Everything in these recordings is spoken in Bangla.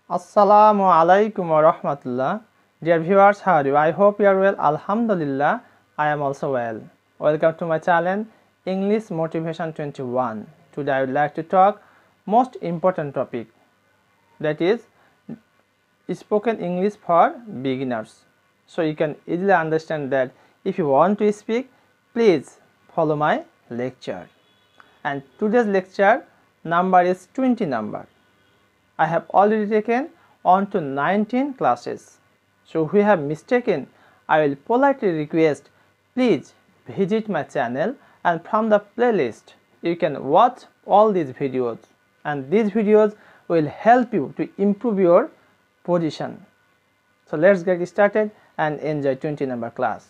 Assalamu alaikum wa rahmatullah. Dear viewers, how are you? I hope you are well. Alhamdulillah, I am also well. Welcome to my channel English Motivation 21. Today I would like to talk most important topic, that is spoken English for beginners. So you can easily understand that if you want to speak, please follow my lecture. And today's lecture number is 20 number. I have already taken on to 19 classes. So if you have mistaken, I will politely request, please visit my channel and from the playlist you can watch all these videos, and these videos will help you to improve your position. So let's get started and enjoy 20 number class.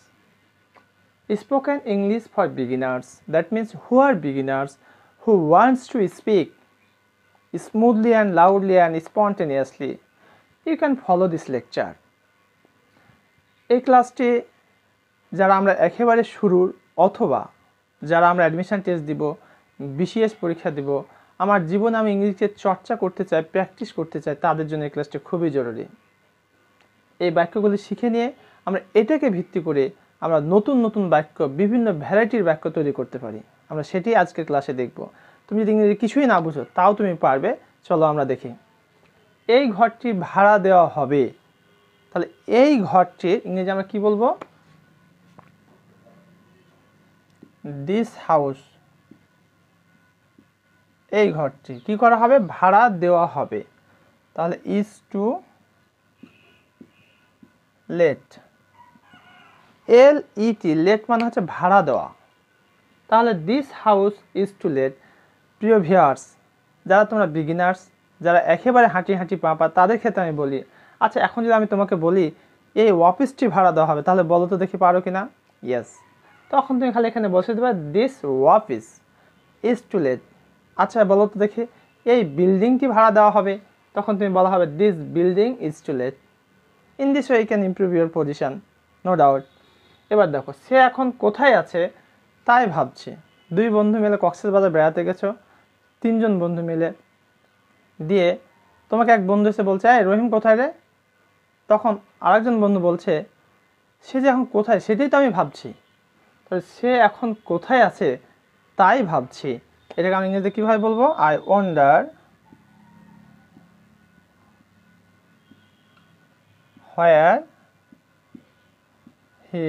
Spoken English for beginners, that means who are beginners, who wants to speak smoothly and loudly and spontaneously. You can follow this lecture. এই ক্লাসটি যারা আমরা একেবারে শুরুর অথবা যারা আমরা অ্যাডমিশন টেস্ট দিব, বিসিএস পরীক্ষা দিব, আমার জীবনে আমি ইংরেজিতে চর্চা করতে চাই, প্র্যাকটিস করতে চাই, তাদের জন্য এই ক্লাসটি খুবই জরুরি। এই বাক্যগুলি শিখে নিয়ে আমরা এটাকে ভিত্তি করে আমরা নতুন নতুন বাক্য, বিভিন্ন ভ্যারাইটির বাক্য তৈরি করতে পারি। আমরা সেটি আজকের ক্লাসে দেখব। তুমি যদি ইংরেজি কিছুই না বুঝো তাও তুমি পারবে। চলো আমরা দেখি। এই ঘরটি ভাড়া দেওয়া হবে, তাহলে এই ঘরটির ইংরেজি আমরা কি বলবো? This house. এই ঘরটি কি করা হবে? ভাড়া দেওয়া হবে। তাহলে is to let. LET, let মানে হচ্ছে ভাড়া দেওয়া। তাহলে this house is to let. প্রিয় ভিউয়ার্স, যারা তোমরা বিগিনার্স, যারা একেবারে হাঁটি হাঁটি পাপা, তাদের ক্ষেত্রে আমি বলি, আচ্ছা এখন যদি আমি তোমাকে বলি এই অফিসটি ভাড়া দেওয়া হবে, তাহলে বলো তো দেখি পারো কিনা? ইয়েস। তখন তুমি খালি এখানে বসে দেবে this office is to let. আচ্ছা বলো তো দেখি এই বিল্ডিংটি ভাড়া দেওয়া হবে, তখন তুমি বলা হবে this building is to let. In this way you can improve your position, no doubt. এবার দেখো, সে এখন কোথায় আছে তাই ভাবছি। দুই বন্ধু মিলে কক্সবাজার বেড়াতে গেছো, তিনজন বন্ধু মিলে, দিয়ে তোমাকে এক বন্ধু এসে বলছে, এই রহিম কোথায় রে? তখন আরেকজন বন্ধু বলছে, সে যে এখন কোথায় সেটাই তো আমি ভাবছি। তাহলে সে এখন কোথায় আছে তাই ভাবছি, এটাকে আমি ইংরেজিতে কীভাবে বলবো? I wonder where he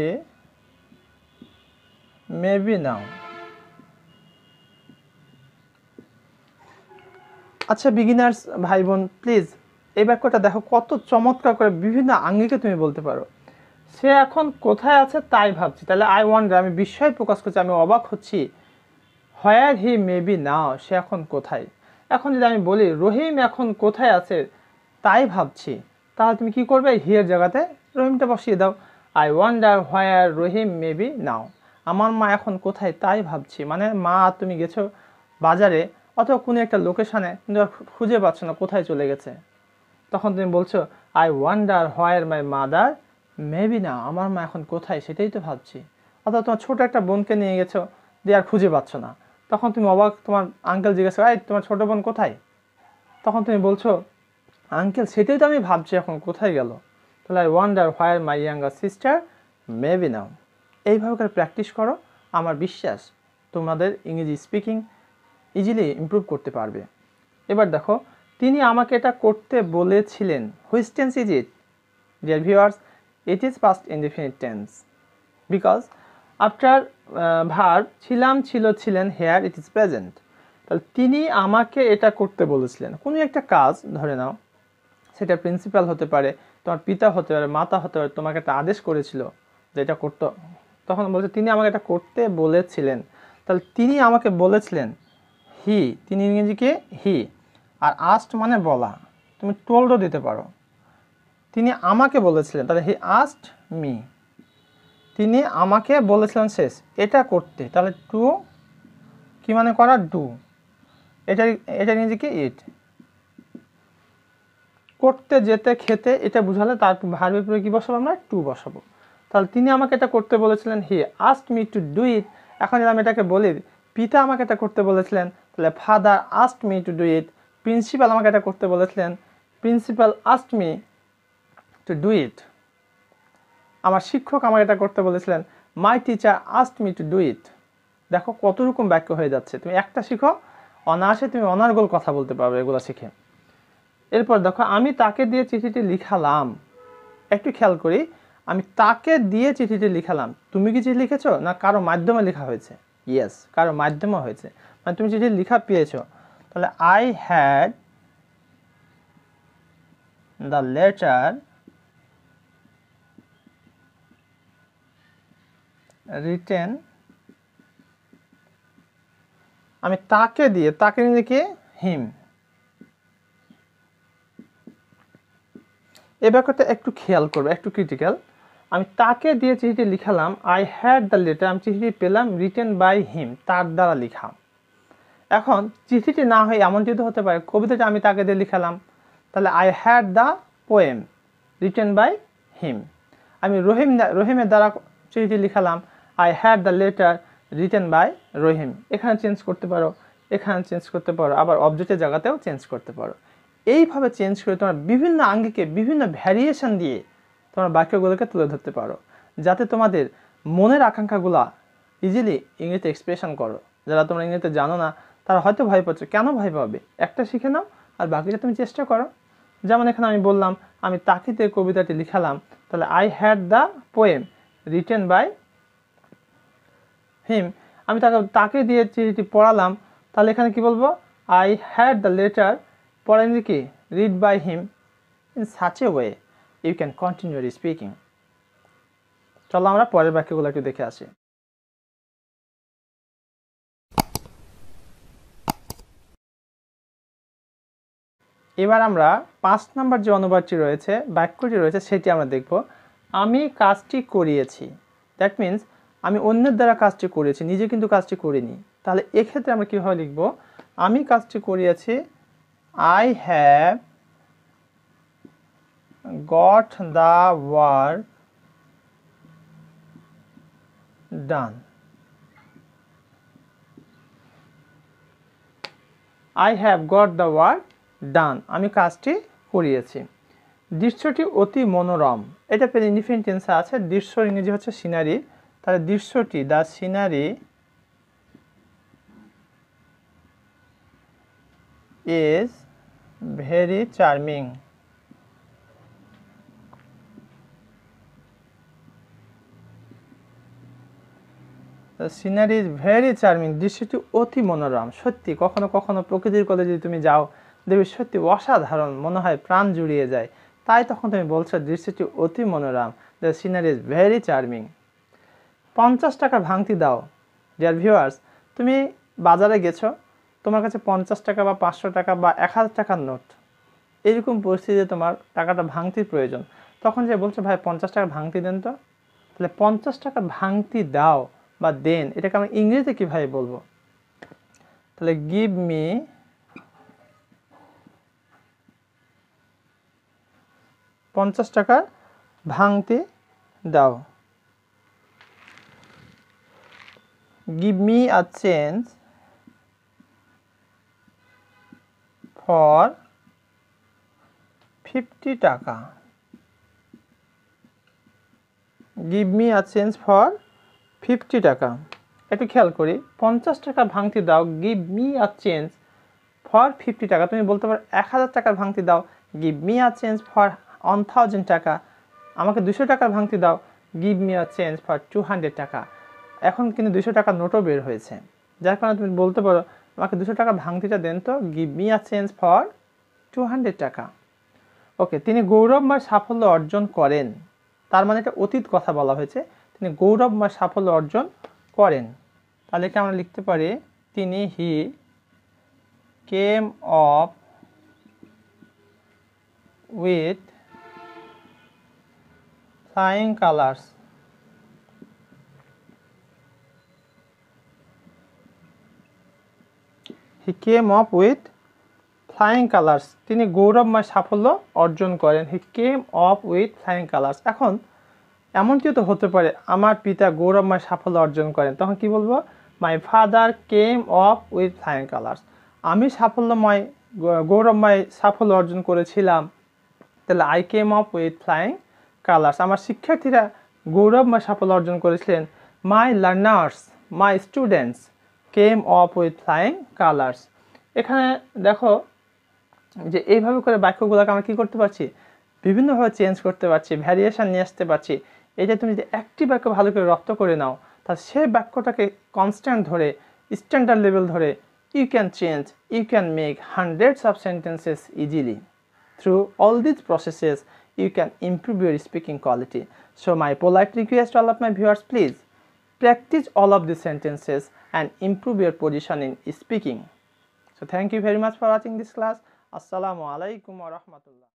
may be now. আচ্ছা বিগিনার্স ভাই বোন, প্লিজ এই বাক্যটা দেখো কত চমৎকার করে বিভিন্ন আঙ্গিকে তুমি বলতে পারো। সে এখন কোথায় আছে তাই ভাবছি, তাহলে আই ওয়ান্ডার, আমি বিস্ময় প্রকাশ করছি, আমি অবাক হচ্ছি। হোয়ার হি মে বি নাও, সে এখন কোথায়। এখন যদি আমি বলি রহিম এখন কোথায় আছে তাই ভাবছি, তাহলে তুমি কি করবে? হিয়ের জায়গাতে রহিমটা বসিয়ে দাও। I wonder where Rahim may be now. আমার মা এখন কোথায় তাই ভাবছি, মানে মা তুমি গেছো বাজারে অথবা কোনো একটা লোকেশানে, কিন্তু খুঁজে পাচ্ছ না কোথায় চলে গেছে, তখন তুমি বলছো I wonder where my mother maybe না, আমার মা এখন কোথায় সেটাই তো ভাবছি। অথবা তোমার ছোটো একটা বোনকে নিয়ে গেছো, দিয়ে আর খুঁজে পাচ্ছ না, তখন তুমি অবাক, তোমার আঙ্কেল জিজ্ঞাসা করে, তোমার ছোটো বোন কোথায়? তখন তুমি বলছো আঙ্কেল সেটাই তো আমি ভাবছি এখন কোথায় গেল। তাহলে I wonder where my younger sister maybe now. এইভাবে করে প্র্যাকটিস করো, আমার বিশ্বাস তোমাদের ইংরেজি স্পিকিং ইজিলি ইমপ্রুভ করতে পারবে। এবার দেখো, তিনি আমাকে এটা করতে বলেছিলেন। Which tense is it? Dear viewers, it is past indefinite tense because after verb ছিলাম, ছিল, ছিলেন, হেয়ার ইট ইজ প্রেজেন্ট। তাহলে তিনি আমাকে এটা করতে বলেছিলেন। কোনো একটা কাজ ধরে নাও, সেটা প্রিন্সিপাল হতে পারে, তোমার পিতা হতে পারে, মাতা হতে পারে, তোমাকে একটা আদেশ করেছিল যে এটা করতে, তখন বলছে তিনি আমাকে এটা করতে বলেছিলেন। তাহলে তিনি আমাকে বলেছিলেন, হি, তিনি ইংরেজিকে হি, আর আস্ট মানে বলা, তুমি টোল্ডও দিতে পারো। তিনি আমাকে বলেছিলেন, তাহলে হি আস্ট মি। তিনি আমাকে বলেছিলেন শেষ এটা করতে, তাহলে টু কি মানে করা? ডু। এটা ইংরেজিকে ইট। করতে, যেতে, খেতে এটা বুঝালে তার ভার্বের পরে কি বসাবো আমরা? টু বসাবো। তাহলে তিনি আমাকে এটা করতে বলেছিলেন, he asked me to do it. এখন যদি আমি এটাকে বলি পিতা আমাকে এটা করতে বলেছিলেন, তাহলে father asked me to do it. Principal আমাকে এটা করতে বলেছিলেন, principal asked me to do it. আমার শিক্ষক আমাকে এটা করতে বলেছিলেন। My teacher asked me to do it. দেখো কত রকম বাক্য হয়ে যাচ্ছে। তুমি একটা শিখো, অনায়াসে তুমি অনার্গল কথা বলতে পারবে এগুলো শিখে। এরপর দেখো আমি তাকে দিয়ে চিঠিটি লিখালাম। একটু খেয়াল করি, আমি তাকে দিয়ে চিঠিটি লিখালাম। তুমি কি চিঠি লিখেছো না কারো মাধ্যমে লেখা হয়েছে? ইয়েস, কারো মাধ্যমে হয়েছে, মানে তুমি চিঠি লিখা পেয়েছো। তাহলে I had the letter written. আমি তাকে দিয়ে, তাকে নিয়ে কি হিম। এই ব্যাপারটা একটু খেয়াল করবে, একটু ক্রিটিক্যাল। আমি তাকে দিয়ে চিঠিটি লিখালাম, আই হ্যাড দ্য লেটার, আমি চিঠিটি পেলাম, রিটেন বাই হিম, তার দ্বারা লিখা। এখন চিঠিটি না হয় এমন যদি হতে পারে কবিতাটা আমি তাকে দিয়ে লিখালাম, তাহলে I had the poem written by him. আমি রহিমের দ্বারা চিঠিটি লিখালাম, I had the letter written by Rahim. এখানে চেঞ্জ করতে পারো, এখানে চেঞ্জ করতে পারো, আবার অবজেক্টের জায়গাতেও চেঞ্জ করতে পারো। এইভাবে চেঞ্জ করে তোমার বিভিন্ন আঙ্গিকে বিভিন্ন ভ্যারিয়েশন দিয়ে তোমার বাক্যগুলোকে তুলে ধরতে পারো, যাতে তোমাদের মনের আকাঙ্ক্ষাগুলা ইজিলি ইংরেজিতে এক্সপ্রেশন করো। যারা তোমরা ইংরেজিতে জানো না তারা হয়তো ভয় পাচ্ছ, কেন ভয় পাবে? একটা শিখে নাও আর বাকিটা তুমি চেষ্টা করো। যেমন এখানে আমি বললাম আমি তাকিতে কবিতাটি লিখালাম, তাহলে I had the poem written by him. আমি তাকে দিয়ে চিঠিটি পড়ালাম, তাহলে এখানে কি বলবো? আই হ্যাড দ্য লেটার, পড়া ইংরেজি কি? Read by him in such a way you can continue speaking. চলো আমরা পরের বাক্যগুলো একটু দেখে আসি। এবার আমরা 5 নম্বর যে অনুবাদটি রয়েছে, বাক্যটি রয়েছে, সেটি আমরা দেখব। আমি কাজটি করিয়েছি। দ্যাট মিনস আমি অন্যের দ্বারা কাজটি করেছি, নিজে কিন্তু কাজটি করিনি। তাহলে এক্ষেত্রে আমরা কীভাবে লিখব? আমি কাজটি করিয়েছি, I have got the work done. I have got the work done, আমি কাজটি করিয়েছি। দৃশ্যটি অতি মনোরম, এটা পেলে ইনডিফিনিট টেন্সে আছে। দৃশ্য ইংরেজি হচ্ছে সিনারি, তাহলে দৃশ্যটি, the scenery is very charming. Scenery is very charming, দৃশ্যটি অতি মনোরম। সত্যি কখনো কখনো প্রকৃতির কোলে যদি তুমি যাও দেখবে সত্যি অসাধারণ, মনে হয় প্রাণ জুড়িয়ে যায়। তাই তখন তুমি বলছো দৃশ্যটি অতি মনোরম, the scenery is very charming. 50 টাকার ভাঙতি দাও। ডিয়ার ভিউয়ার্স, তুমি বাজারে গেছো, তোমার কাছে 50 টাকা বা 500 টাকা বা 1000 টাকার নোট, এইরকম পরিস্থিতিতে তোমার টাকাটা ভাঙতির প্রয়োজন। তখন যে বলছো ভাই 50 টাকার ভাঙতি দেন তো, তাহলে 50 টাকার ভাঙতি দাও বা দেন, এটাকে আমরা ইংরেজিতে কীভাবে বলবো? তাহলে গিভ মি 50 টাকার ভাঙতি দাও। Give me a change for 50 টাকা। Give me a change for 50 টাকা। একটু খেয়াল করি, 50 টাকা ভাঙতি দাও, give me a change for 50 টাকা। তুমি বলতে পারো 1000 টাকার ভাঙতি দাও, give me a change for 1000 টাকা। আমাকে 200 টাকার ভাঙতি দাও, give me a change for 200 টাকা। এখন কিন্তু 200 টাকার নোটও বের হয়েছে, যার কারণে তুমি বলতে পারো আমাকে 200 টাকার ভাঙতিটা দেন তো, give me a change for 200 টাকা। ওকে, তিনি গৌরবময় সাফল্য অর্জন করেন, তার মানে এটা অতীত কথা বলা হয়েছে। তিনি গৌরবময় সাফল্য অর্জন করেন, তাহলে কি আমরা লিখতে পারি তিনি he came off with flying colours. He came off with flying colours, তিনি গৌরবময় সাফল্য অর্জন করেন। He came off with flying colours. এখন এমনটিও তো হতে পারে আমার পিতা গৌরবময় সাফল্য অর্জন করেন, তখন কি বলবো? My father came off with flying colours. আমি সাফল্যময় গৌরবময় সাফল্য অর্জন করেছিলাম, তাহলে I came up with flying colours, আমার শিক্ষার্থীরা গৌরবময় সাফল্য অর্জন করেছিলেন। My learners, my students came up with flying colours. এখানে দেখো যে এইভাবে করে বাক্যগুলোকে আমরা কী করতে পারছি, বিভিন্নভাবে চেঞ্জ করতে পারছি, ভ্যারিয়েশন নিয়ে আসতে পারছি। এটা তুমি যদি একটি বাক্য ভালো করে রপ্ত করে নাও, তাহলে সেই বাক্যটাকে কনস্ট্যান্ট ধরে, স্ট্যান্ডার্ড লেভেল ধরে you can change, you can make hundreds of sentences easily. Through all these processes, you can improve your speaking quality. So my polite request to all of my viewers, please practice all of these sentences and improve your position in speaking. So thank you very much for watching this class. Assalamu alaikum wa rahmatullah.